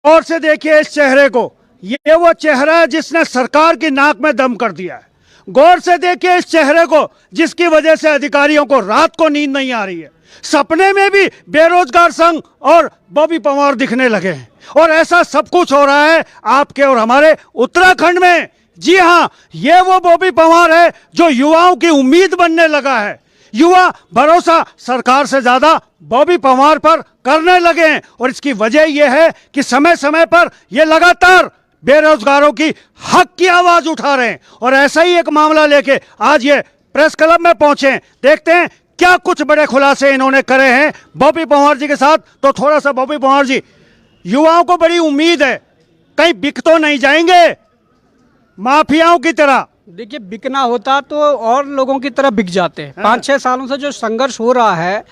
और से देखिए इस चेहरे को, ये वो चेहरा है जिसने सरकार की नाक में दम कर दिया है। गौर से देखिए इस चेहरे को, जिसकी वजह से अधिकारियों को रात को नींद नहीं आ रही है। सपने में भी बेरोजगार संघ और बॉबी पंवार दिखने लगे हैं, और ऐसा सब कुछ हो रहा है आपके और हमारे उत्तराखंड में। जी हां, ये वो बॉबी पंवार है जो युवाओं की उम्मीद बनने लगा है। युवा भरोसा सरकार से ज्यादा बॉबी पंवार पर करने लगे हैं, और इसकी वजह यह है कि समय समय पर ये लगातार बेरोजगारों की हक की आवाज उठा रहे हैं। और ऐसा ही एक मामला लेके आज ये प्रेस क्लब में पहुंचे हैं। देखते हैं क्या कुछ बड़े खुलासे इन्होंने करे हैं बॉबी पंवार जी के साथ। तो थोड़ा सा बॉबी पंवार जी, युवाओं को बड़ी उम्मीद है, कहीं बिक तो नहीं जाएंगे माफियाओं की तरह? देखिए, बिकना होता तो और लोगों की तरह बिक जाते हैं। 5-6 सालों से जो संघर्ष हो रहा है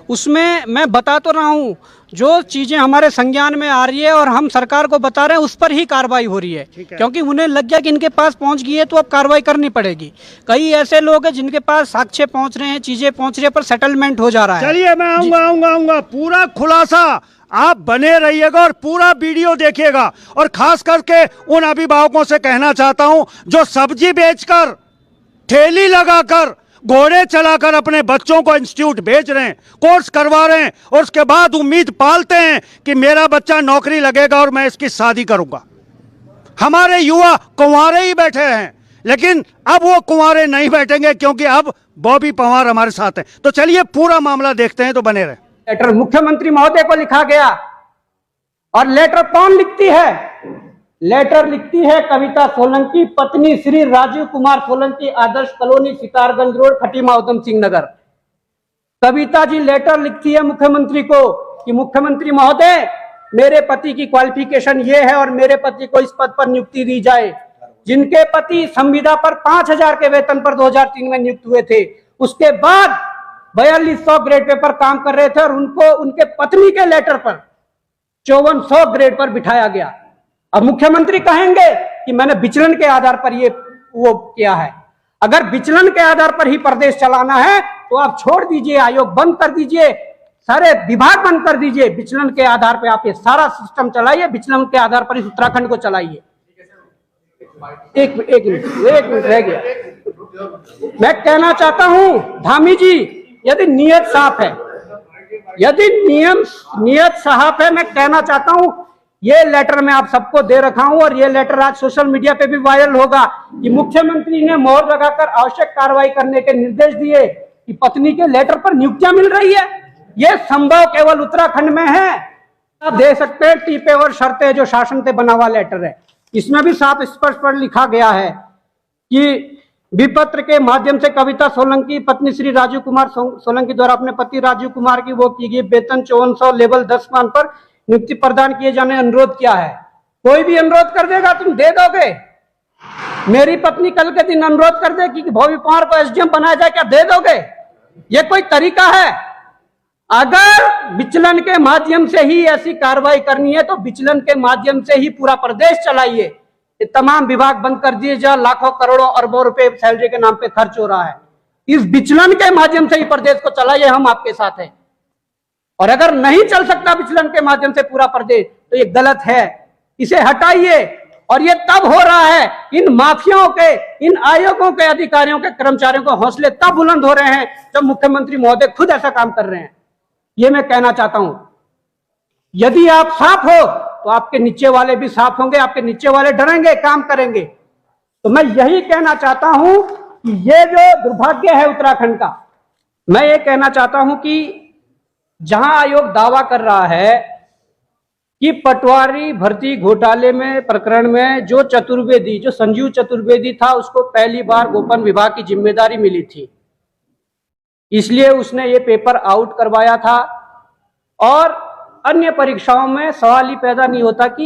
उसमें मैं बता तो रहा हूँ, जो चीज़ें हमारे संज्ञान में आ रही है और हम सरकार को बता रहे हैं उस पर ही कार्रवाई हो रही है, क्योंकि उन्हें लग गया कि इनके पास पहुंच गई है तो अब कार्रवाई करनी पड़ेगी। कई ऐसे लोग हैं जिनके पास साक्ष्य पहुंच रहे हैं, चीज़ें पहुंच रही है, पर सेटलमेंट हो जा रहा है। चलिए मैं आऊंगा पूरा खुलासा आप बने रहिएगा और पूरा वीडियो देखिएगा। और खास करके उन अभिभावकों से कहना चाहता हूं जो सब्जी बेचकर, ठेली लगाकर, घोड़े चलाकर अपने बच्चों को इंस्टीट्यूट भेज रहे हैं, कोर्स करवा रहे हैं, और उसके बाद उम्मीद पालते हैं कि मेरा बच्चा नौकरी लगेगा और मैं इसकी शादी करूंगा। हमारे युवा कुंवारे ही बैठे हैं, लेकिन अब वो कुंवारे नहीं बैठेंगे, क्योंकि अब बॉबी पंवार हमारे साथ हैं। तो चलिए पूरा मामला देखते हैं, तो बने रहे। लेटर मुख्यमंत्री महोदय को लिखा गया, और लेटर कौन लिखती है? लेटर लिखती है कविता सोलंकी, पत्नी श्री राजीव कुमार सोलंकी, आदर्श colony, Sitarganj road, Khatima, Udham Singh Nagar. Kavita ji letter लिखती है मुख्यमंत्री को कि मुख्यमंत्री महोदय, मेरे पति की क्वालिफिकेशन ये है और मेरे पति को इस पद पर नियुक्ति दी जाए। जिनके पति संविदा पर 5,000 के वेतन पर 2003 में नियुक्त हुए थे, उसके बाद 4200 ग्रेड पेपर काम कर रहे थे, और उनको उनके पत्नी के लेटर पर 5400 ग्रेड पर बिठाया गया। अब मुख्यमंत्री कहेंगे कि मैंने विचलन के आधार पर ये वो किया है। अगर विचलन के आधार पर ही प्रदेश चलाना है तो आप छोड़ दीजिए, आयोग बंद कर दीजिए, सारे विभाग बंद कर दीजिए। विचलन के आधार पर आप ये सारा सिस्टम चलाइए, विचलन के आधार पर इस उत्तराखंड को चलाइए। एक मिनट रह गया। मैं कहना चाहता हूं धामी जी, यदि नियत साफ है, यदि नियत साफ है, मैं कहना चाहता हूं ये लेटर मैं आप सबको दे रखा हूं, और ये लेटर आज सोशल मीडिया पे भी वायरल होगा कि मुख्यमंत्री ने मोहर लगाकर आवश्यक कार्रवाई करने के निर्देश दिए कि पत्नी के लेटर पर नियुक्तियां मिल रही है। ये संभव केवल उत्तराखंड में है। आप देख सकते हैं टीपे और शर्तें जो शासन से बना हुआ लेटर है, इसमें भी साफ स्पष्ट पर लिखा गया है कि विपत्र के माध्यम से कविता सोलंकी, पत्नी श्री राजीव कुमार सोलंकी द्वारा अपने पति राजीव कुमार की वो की गई वेतन 5400 लेवल 10 मान पर नियुक्ति प्रदान किए जाने अनुरोध किया है। कोई भी अनुरोध कर देगा तुम दे दोगे? मेरी पत्नी कल के दिन अनुरोध कर दे कि बॉबी पंवार को एसडीएम बनाया जाए, क्या दे दोगे? ये कोई तरीका है? अगर विचलन के माध्यम से ही ऐसी कार्रवाई करनी है तो विचलन के माध्यम से ही पूरा प्रदेश चलाइए। तमाम विभाग बंद कर दिए, जहां लाखों करोड़ों अरबों रुपए सैलरी के नाम पे खर्च हो रहा है। इस विचलन के माध्यम से ही प्रदेश को चलाइए, हम आपके साथ हैं। और अगर नहीं चल सकता विचलन के माध्यम से पूरा प्रदेश, तो ये गलत है, इसे हटाइए। और ये तब हो रहा है, इन माफियाओं के, इन आयोगों के अधिकारियों के, कर्मचारियों को हौसले तब बुलंद हो रहे हैं जब मुख्यमंत्री महोदय खुद ऐसा काम कर रहे हैं। ये मैं कहना चाहता हूं। यदि आप साफ हो तो आपके नीचे वाले भी साफ होंगे, आपके नीचे वाले डरेंगे, काम करेंगे। तो मैं यही कहना चाहता हूं कि ये जो दुर्भाग्य है उत्तराखंड का, मैं ये कहना चाहता हूं कि जहां आयोग दावा कर रहा है कि पटवारी भर्ती घोटाले में प्रकरण में जो चतुर्वेदी, जो संजीव चतुर्वेदी था, उसको पहली बार गोपन विभाग की जिम्मेदारी मिली थी, इसलिए उसने ये पेपर आउट करवाया था। और अन्य परीक्षाओं में सवाल ही पैदा नहीं होता कि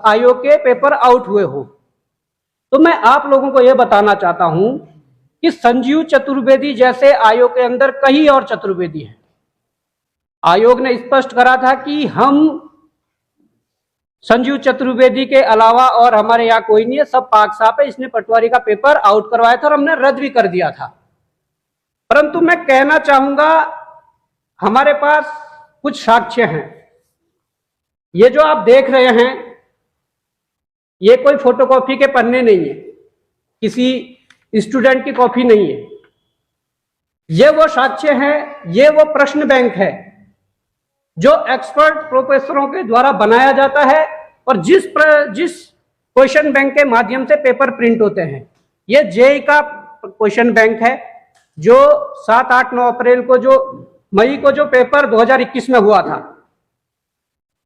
आयोग के पेपर आउट हुए हो। तो मैं आप लोगों को यह बताना चाहता हूं कि संजीव चतुर्वेदी जैसे आयोग के अंदर कई और चतुर्वेदी हैं। आयोग ने स्पष्ट करा था कि हम संजीव चतुर्वेदी के अलावा और हमारे यहाँ कोई नहीं है, सब पाक साफ है। इसने पटवारी का पेपर आउट करवाया था और हमने रद्द भी कर दिया था। परंतु मैं कहना चाहूंगा, हमारे पास कुछ साक्ष्य हैं ये जो आप देख रहे हैं, ये कोई फोटोकॉपी के पन्ने नहीं है, किसी स्टूडेंट की कॉपी नहीं है। ये वो साक्ष्य है, ये वो प्रश्न बैंक है जो एक्सपर्ट प्रोफेसरों के द्वारा बनाया जाता है और जिस क्वेश्चन बैंक के माध्यम से पेपर प्रिंट होते हैं। ये जेईई का क्वेश्चन बैंक है जो 7, 8, 9 अप्रैल को मई को जो पेपर 2021 में हुआ था।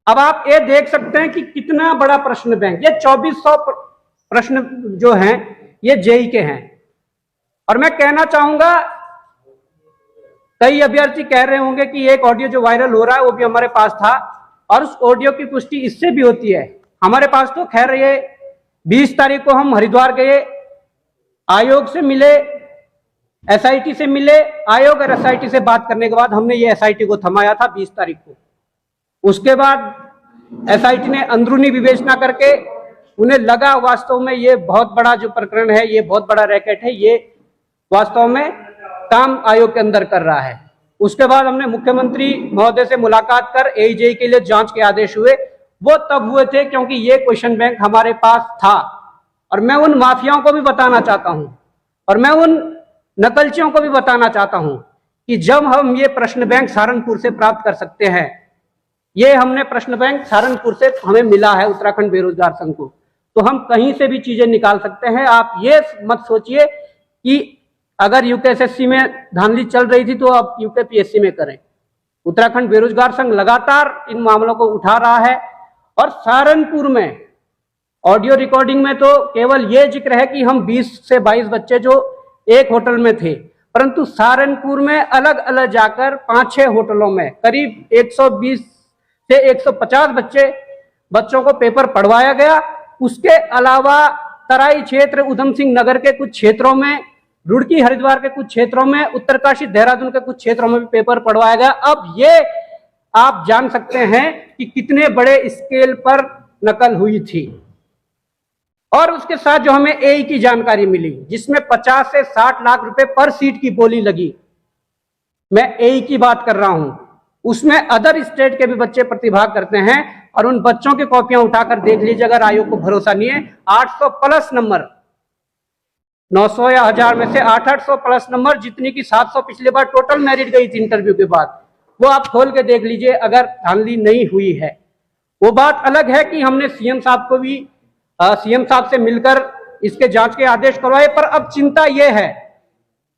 अब आप ये देख सकते हैं कि कितना बड़ा प्रश्न बैंक, ये 2400 प्रश्न जो हैं ये जेईई के हैं। और मैं कहना चाहूंगा, कई अभ्यर्थी कह रहे होंगे कि एक ऑडियो जो वायरल हो रहा है वो भी हमारे पास था, और उस ऑडियो की पुष्टि इससे भी होती है। हमारे पास तो खैर ये 20 तारीख को हम हरिद्वार गए, आयोग से मिले, एसआईटी से मिले। आयोग और एसआईटी से बात करने के बाद हमने ये एसआईटी को थमाया था 20 तारीख को। उसके बाद एसआईटी ने अंदरूनी विवेचना करके उन्हें लगा वास्तव में ये बहुत बड़ा जो प्रकरण है, ये बहुत बड़ा रैकेट है, ये वास्तव में काम आयोग के अंदर कर रहा है। उसके बाद हमने मुख्यमंत्री महोदय से मुलाकात कर एजेई के लिए जांच के आदेश हुए। वो तब हुए थे क्योंकि ये क्वेश्चन बैंक हमारे पास था। और मैं उन माफियाओं को भी बताना चाहता हूं और मैं उन नकलचियों को भी बताना चाहता हूं कि जब हम ये प्रश्न बैंक सहारनपुर से प्राप्त कर सकते हैं, ये हमने प्रश्न बैंक सहारनपुर से हमें मिला है उत्तराखंड बेरोजगार संघ को, तो हम कहीं से भी चीजें निकाल सकते हैं। आप ये मत सोचिए कि अगर यूकेएसएससी में धांधली चल रही थी तो आप यूकेपीएससी में करें। उत्तराखंड बेरोजगार संघ लगातार इन मामलों को उठा रहा है। और सहारनपुर में ऑडियो रिकॉर्डिंग में तो केवल ये जिक्र है कि हम 20 से 22 बच्चे जो एक होटल में थे, परंतु सहारनपुर में अलग अलग जाकर 5-6 होटलों में करीब 120 से 150 बच्चों को पेपर पढ़वाया गया। उसके अलावा तराई क्षेत्र, उधम सिंह नगर के कुछ क्षेत्रों में, रुड़की हरिद्वार के कुछ क्षेत्रों में, उत्तरकाशी देहरादून के कुछ क्षेत्रों में भी पेपर पढ़वाया गया। अब ये आप जान सकते हैं कि कितने बड़े स्केल पर नकल हुई थी। और उसके साथ जो हमें एई की जानकारी मिली, जिसमें 50 से 60 लाख रुपए पर सीट की बोली लगी, मैं एई की बात कर रहा हूं। उसमें अदर स्टेट के भी बच्चे प्रतिभाग करते हैं और उन बच्चों की कॉपियां उठाकर देख लीजिए, अगर आयोग को भरोसा नहीं है। 800 प्लस नंबर, 900 या 1000 में से 800 प्लस नंबर, जितनी की 700 पिछली बार टोटल मेरिट गई थी इंटरव्यू के बाद। वो आप खोल के देख लीजिए अगर धांधली नहीं हुई है। वो बात अलग है कि हमने सीएम साहब को भी सीएम साहब से मिलकर इसके जांच के आदेश करवाए। पर अब चिंता यह है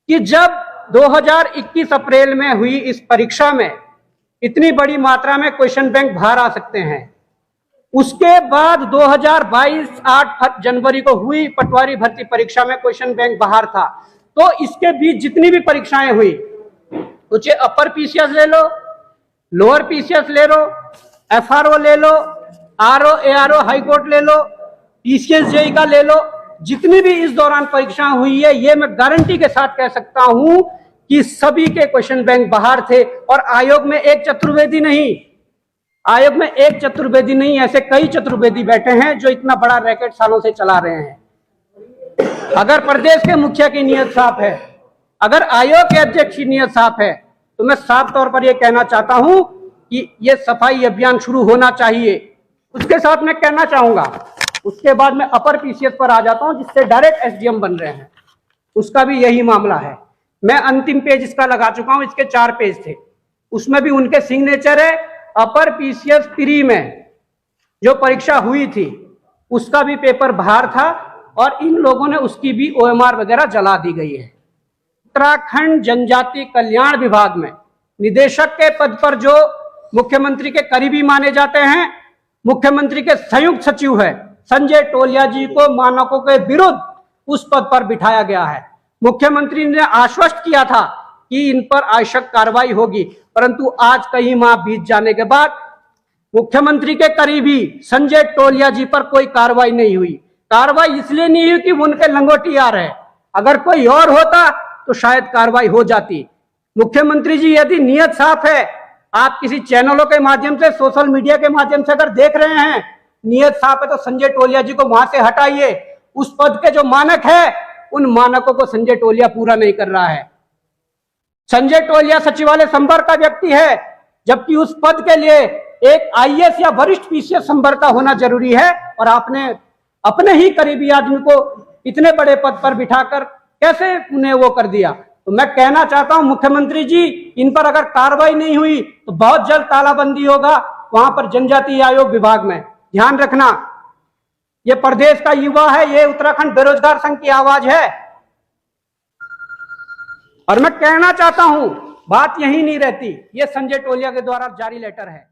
कि जब 2021 अप्रैल में हुई इस परीक्षा में इतनी बड़ी मात्रा में क्वेश्चन बैंक बाहर आ सकते हैं, उसके बाद 2022 8 जनवरी को हुई पटवारी भर्ती परीक्षा में क्वेश्चन बैंक बाहर था। तो इसके बीच जितनी भी परीक्षाएं हुई, कुछ अपर पीसीएस ले लो, लोअर पीसीएस ले लो, एफआरओ ले लो, आरओ एआरओ हाई कोर्ट ले लो, पीसीएस जेईई का ले लो, जितनी भी इस दौरान परीक्षाएं हुई है, ये मैं गारंटी के साथ कह सकता हूं कि सभी के क्वेश्चन बैंक बाहर थे। और आयोग में एक चतुर्वेदी नहीं, आयोग में एक चतुर्वेदी नहीं, ऐसे कई चतुर्वेदी बैठे हैं जो इतना बड़ा रैकेट सालों से चला रहे हैं। अगर प्रदेश के मुखिया की नीयत साफ है, अगर आयोग के अध्यक्ष की नीयत साफ है, तो मैं साफ तौर पर यह कहना चाहता हूं कि यह सफाई अभियान शुरू होना चाहिए। उसके साथ मैं कहना चाहूंगा, उसके बाद मैं अपर पीसीएस पर आ जाता हूं, जिससे डायरेक्ट एसडीएम बन रहे हैं, उसका भी यही मामला है। मैं अंतिम पेज इसका लगा चुका हूं, इसके 4 पेज थे, उसमें भी उनके सिग्नेचर है। अपर पीसीएस प्री में जो परीक्षा हुई थी उसका भी पेपर बाहर था और इन लोगों ने उसकी भी ओएमआर वगैरह जला दी गई है। उत्तराखंड जनजाति कल्याण विभाग में निदेशक के पद पर जो मुख्यमंत्री के करीबी माने जाते हैं, मुख्यमंत्री के संयुक्त सचिव है, संजय टोलिया जी को मानकों के विरुद्ध उस पद पर बिठाया गया है। मुख्यमंत्री ने आश्वस्त किया था कि इन पर आवश्यक कार्रवाई होगी, परंतु आज कई माह बीत जाने के बाद मुख्यमंत्री के करीबी संजय टोलिया जी पर कोई कार्रवाई नहीं हुई। कार्रवाई इसलिए नहीं हुई कि उनके लंगोटी आ रहे, अगर कोई और होता तो शायद कार्रवाई हो जाती। मुख्यमंत्री जी यदि नियत साफ है, आप किसी चैनलों के माध्यम से, सोशल मीडिया के माध्यम से अगर देख रहे हैं, नियत साफ है, तो संजय टोलिया जी को वहां से हटाइए। उस पद के जो मानक है, उन मानकों को संजय टोलिया पूरा नहीं कर रहा है। संजय टोलिया सचिवालय संपर्क का व्यक्ति है, जबकि उस पद के लिए एक आईएएस या वरिष्ठ पीसीएस संवर्ता होना जरूरी है, और आपने अपने ही करीबी आदमी को इतने बड़े पद पर बिठाकर कैसे उन्हें वो कर दिया। तो मैं कहना चाहता हूं मुख्यमंत्री जी, इन पर अगर कार्रवाई नहीं हुई तो बहुत जल्द तालाबंदी होगा वहां पर जनजातीय आयोग विभाग में। ध्यान रखना, ये प्रदेश का युवा है, ये उत्तराखंड बेरोजगार संघ की आवाज है। और मैं कहना चाहता हूं, बात यही नहीं रहती, ये संजय टोलिया के द्वारा जारी लेटर है।